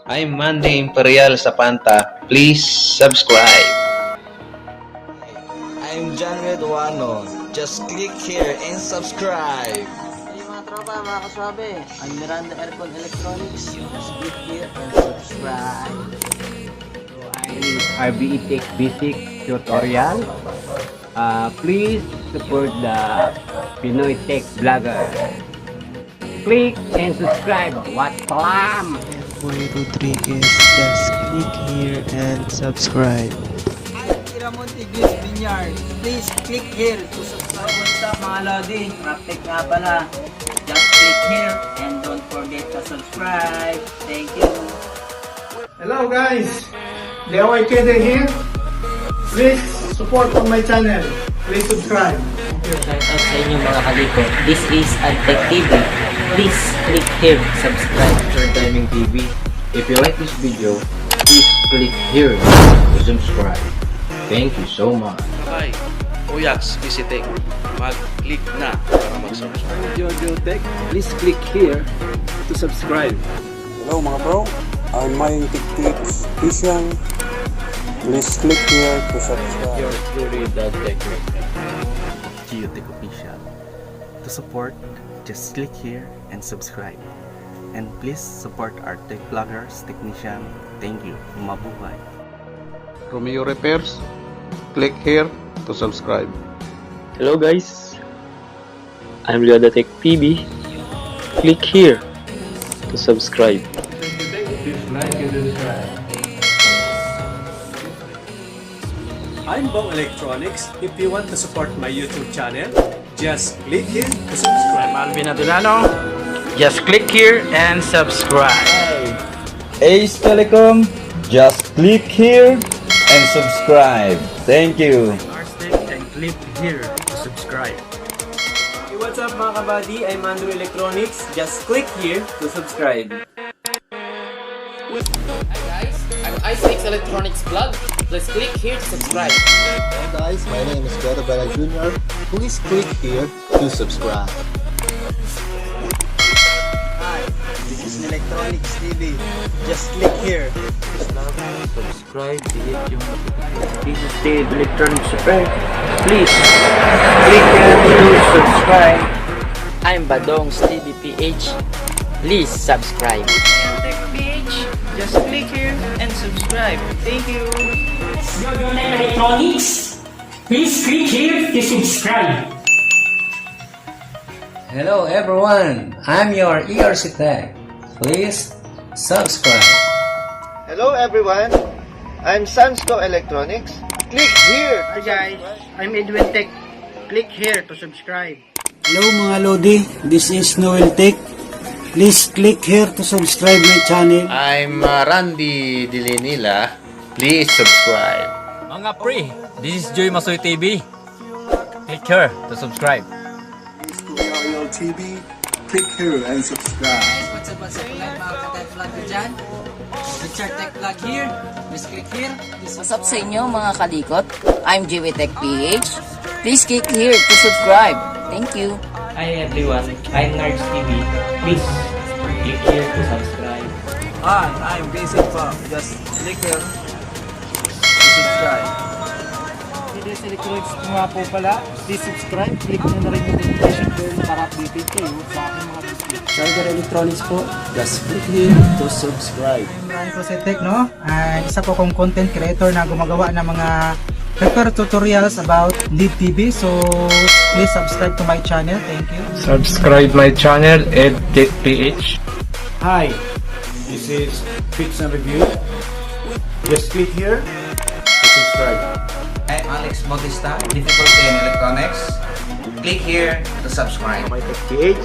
I'm Mandy Imperial Zapanta. Please subscribe. I'm John Reduano. Just click here and subscribe. Hey mga tropa, mga kaswabe, I'm Miranda Aircon Electronics. Just click here and subscribe. I'm RBE Tech Basic Tutorial. Please support the Pinoy Tech Vlogger. Click and subscribe. What salam! Boy Rodriguez, just click here and subscribe. Please click here to subscribe. What's up mga Lodi? Raptek nga pala. Just click here and don't forget to subscribe. Thank you. Hello guys, DIY Kede here. Please support on my channel. Please subscribe. Shoutouts sa inyo mga kaliko. This is Adtech TV. Please click here to subscribe. Timing TV. If you like this video, please click here to subscribe. Thank you so much. Hi, Uyaks, Visitek. Mag-click na para mag-subscribe. Jojo Tech, please click here to subscribe. Hello mga bro, I'm Mayong Tips Official. Please click here to subscribe. You're truly the technique. Geotech Official. To support, just click here and subscribe. And please support our tech vloggers, technician. Thank you. Mabuhay. Romeo Repairs, click here to subscribe. Hello guys, I'm Tech TV. Click here to subscribe. I'm Bong Electronics. If you want to support my YouTube channel, just click here to subscribe. I'm Alvin Adulano. Just click here and subscribe. Ace Telecom, just click here and subscribe. Thank you. And click here to subscribe. Hey, what's up mga kabady? I'm Andrew Electronics. Just click here to subscribe. Hi guys, I'm Ice Electronics Vlog. Please click here to subscribe. Hi guys, my name is Beto Bella Jr. Please click here to subscribe. Hi, this is Electronics TV. Just click here. Subscribe, hit yung This is the Electronics Supply. Please click here to subscribe. I'm Badong Stevie PH. Please subscribe. Tech PH, just click here and subscribe. Thank you. Electronics, please click here to subscribe. Hello everyone, I'm your ERC Tech. Please subscribe. Hello everyone, I'm Sansco Electronics. Click here. Hi guys, I'm Edwin Tech. Click here to subscribe. Hello mga Lodi, this is Noel Tech. Please click here to subscribe my channel. I'm Randy Dilinila. Please subscribe. Mga pre, this is Joy Masoy TV. Click here to subscribe. Imperial TV, click here and subscribe. What's up mga ka-tech vlog dyan? Richard Tech Vlog here. Please click here. What's up sa inyo mga kalikot? I'm Tech PH. Please click here to subscribe. Thank you. Hi everyone, I'm Nerds TV. Please click here to subscribe. Hi, I'm Basic Pop. Just click here to subscribe. This Electronics nga po pala. Please subscribe. Click nyo na rin yung notification bell para updated kayo sa aking mga video. Charger Electronics po. Just click here to subscribe. I'm Ryan Tech, no? Isa po kong content creator na gumagawa ng mga repair tutorials about LED TV. So, please subscribe to my channel. Thank you. Subscribe my channel, EdTechPH. Hi, this is Fix and Review. Just click here to subscribe. I'm Alex Bautista, Difficulty in Electronics. Click here to subscribe. My Tech PH,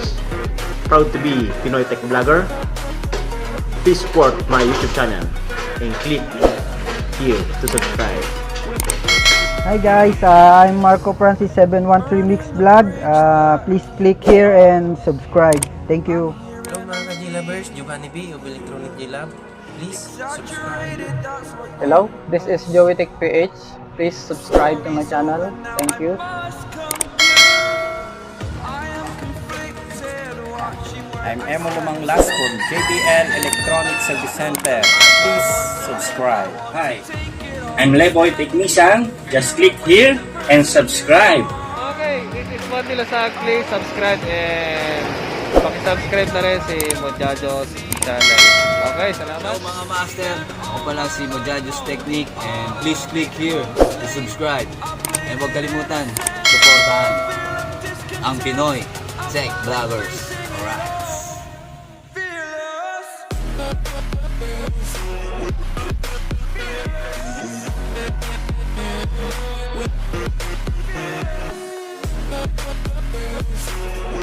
proud to be Pinoy Tech Vlogger. Please support my YouTube channel and click here to subscribe. Hi guys, I'm Marco Francis 713 Mix Vlog. Please click here and subscribe. Thank you. Hello mga ka-G-Lovers, Giovanni B of Electronic G-Lab. Please subscribe. Hello, this is Joey Tech PH. Please subscribe to my channel. Thank you. I'm Emo Lumanglas from JBL Electronic Service Center. Please subscribe. Hi, I'm Leboy Technician. Just click here and subscribe. Okay, this is Mandy. Please subscribe and paki-subscribe na rin si Mojajo's channel. Okay, salamat. Hello mga master, ako pala si Mojajo's Technique and please click here to subscribe. And huwag kalimutan, suportahan ang Pinoy Tech Vloggers. Alright. We'll be right back.